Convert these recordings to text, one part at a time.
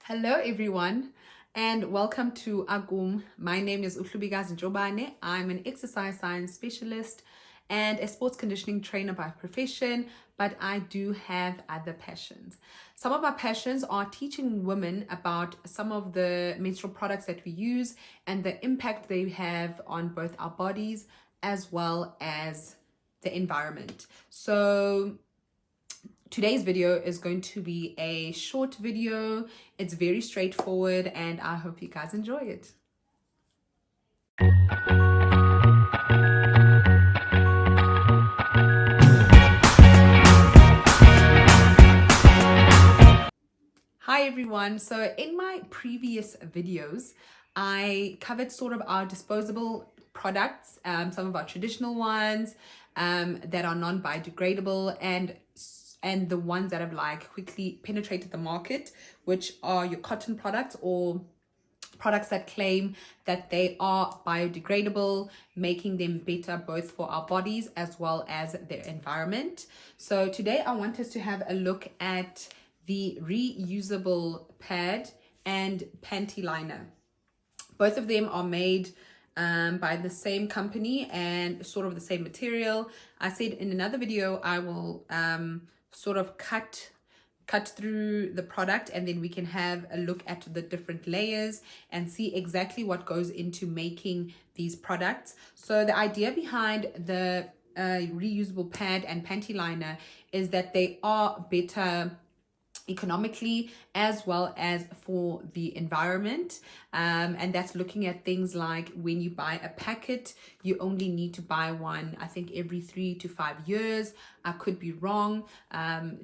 Hello everyone and welcome to Agum. My name is Hlubi. I'm an exercise science specialist and a sports conditioning trainer by profession, but I do have other passions. Some of my passions are teaching women about some of the menstrual products that we use and the impact they have on both our bodies as well as the environment. So today's video is going to be a short video. It's very straightforward and I hope you guys enjoy it. Hi everyone. So in my previous videos, I covered sort of our disposable products, some of our traditional ones that are non-biodegradable and the ones that have like quickly penetrated the market, which are your cotton products or products that claim that they are biodegradable, making them better both for our bodies as well as their environment. So today I want us to have a look at the reusable pad and panty liner. Both of them are made by the same company and sort of the same material. I said in another video I will sort of cut through the product and then we can have a look at the different layers and see exactly what goes into making these products. So the idea behind the reusable pad and panty liner is that they are better economically as well as for the environment, and that's looking at things like when you buy a packet, you only need to buy one, I think, every 3 to 5 years. I could be wrong.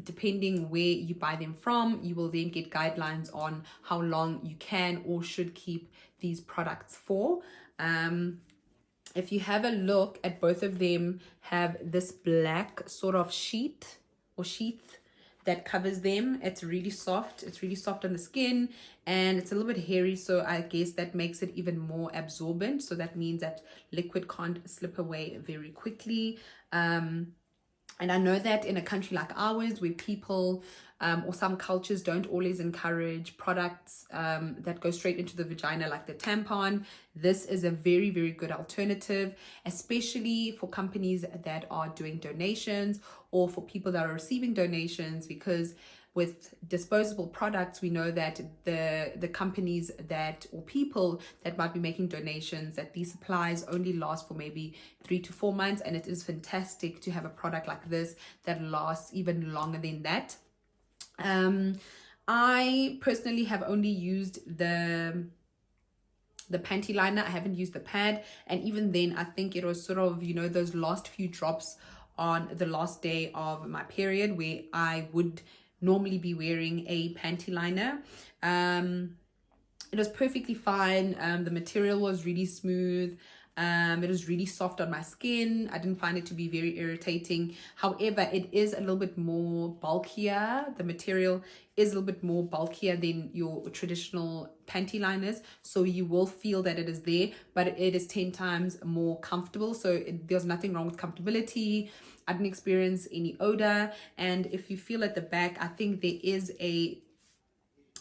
Depending where you buy them from, you will then get guidelines on how long you can or should keep these products for. If you have a look at both of them, have this black sort of sheet or sheath that covers them. It's really soft on the skin and it's a little bit hairy, so I guess that makes it even more absorbent, so that means that liquid can't slip away very quickly. And I know that in a country like ours, where people or some cultures don't always encourage products that go straight into the vagina, like the tampon, this is a very, very good alternative, especially for companies that are doing donations or for people that are receiving donations, because with disposable products, we know that the companies that or people that might be making donations, that these supplies only last for maybe 3 to 4 months, and it is fantastic to have a product like this that lasts even longer than that. I personally have only used the panty liner. I haven't used the pad, and even then I think it was sort of, you know, those last few drops on the last day of my period where I would normally be wearing a panty liner. It was perfectly fine. The material was really smooth. It was really soft on my skin. I didn't find it to be very irritating. However, it is a little bit more bulkier. The material is a little bit more bulkier than your traditional panty liners. So you will feel that it is there, but it is 10 times more comfortable. So there's nothing wrong with comfortability. I didn't experience any odor. And if you feel at the back, I think there is a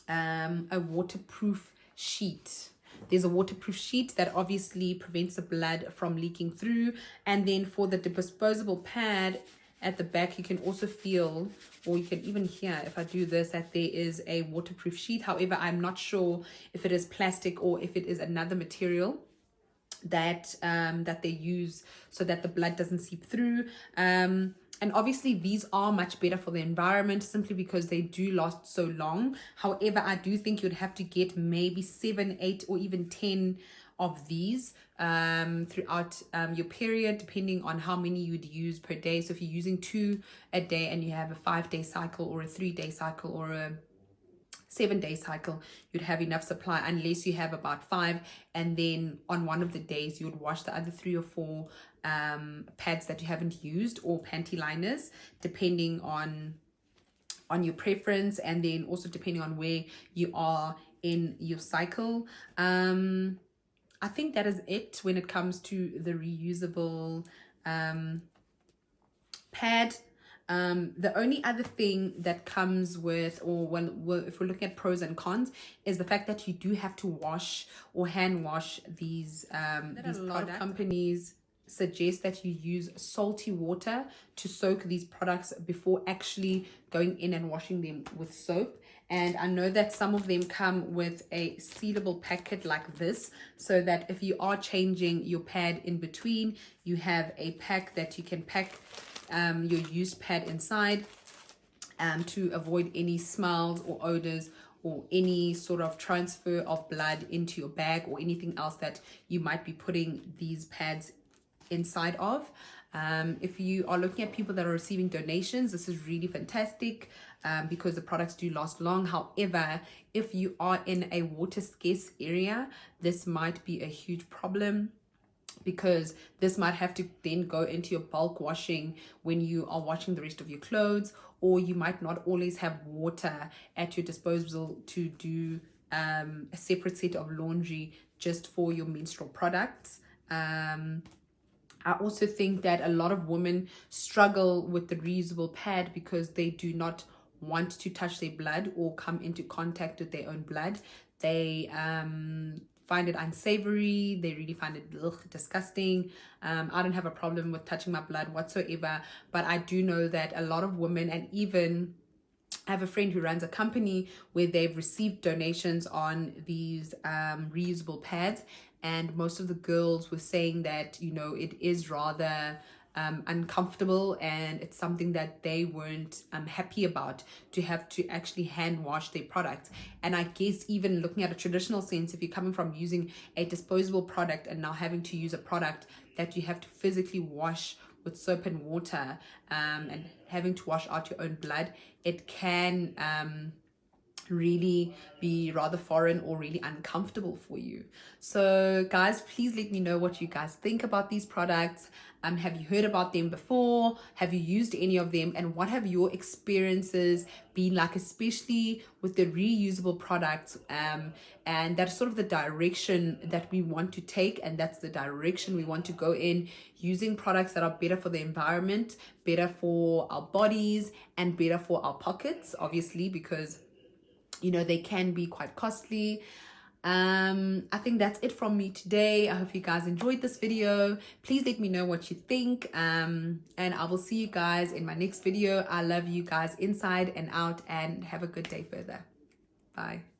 waterproof sheet. There's a waterproof sheet that obviously prevents the blood from leaking through. And then for the disposable pad at the back, you can also feel, or you can even hear if I do this, that there is a waterproof sheet. However, I'm not sure if it is plastic or if it is another material that that they use so that the blood doesn't seep through. And obviously these are much better for the environment simply because they do last so long. However, I do think you'd have to get maybe 7, 8 or even 10 of these throughout your period, depending on how many you'd use per day. So if you're using 2 a day and you have a 5-day cycle or a 3-day cycle or a 7-day cycle, you'd have enough supply, unless you have about 5, and then on one of the days you would wash the other 3 or 4 pads that you haven't used, or panty liners, depending on your preference, and then also depending on where you are in your cycle. I think that is it when it comes to the reusable pad. The only other thing that comes with, or if we're looking at pros and cons, is the fact that you do have to wash or hand wash these products. A lot of companies suggest that you use salty water to soak these products before actually going in and washing them with soap. And I know that some of them come with a sealable packet like this, so that if you are changing your pad in between, you have a pack that you can pack your used pad inside, to avoid any smells or odors or any sort of transfer of blood into your bag or anything else that you might be putting these pads inside of. If you are looking at people that are receiving donations, this is really fantastic, because the products do last long. However, if you are in a water scarce area, this might be a huge problem, because this might have to then go into your bulk washing when you are washing the rest of your clothes, or you might not always have water at your disposal to do a separate set of laundry just for your menstrual products. I also think that a lot of women struggle with the reusable pad because they do not want to touch their blood or come into contact with their own blood. They find it unsavory. They really find it disgusting. I don't have a problem with touching my blood whatsoever, but I do know that a lot of women, and even I have a friend who runs a company where they've received donations on these reusable pads, and most of the girls were saying that, you know, it is rather uncomfortable, and it's something that they weren't happy about, to have to actually hand wash their products. And I guess even looking at a traditional sense, if you're coming from using a disposable product and now having to use a product that you have to physically wash with soap and water, and having to wash out your own blood, it can really be rather foreign or really uncomfortable for you. So guys, please let me know what you guys think about these products. Have you heard about them before? Have you used any of them? And what have your experiences been like, especially with the reusable products? And that's sort of the direction that we want to take, and that's the direction we want to go in, using products that are better for the environment, better for our bodies, and better for our pockets, obviously, because you know they can be quite costly. I think that's it from me today. I hope you guys enjoyed this video. Please let me know what you think, and I will see you guys in my next video. I love you guys inside and out, and have a good day further. Bye.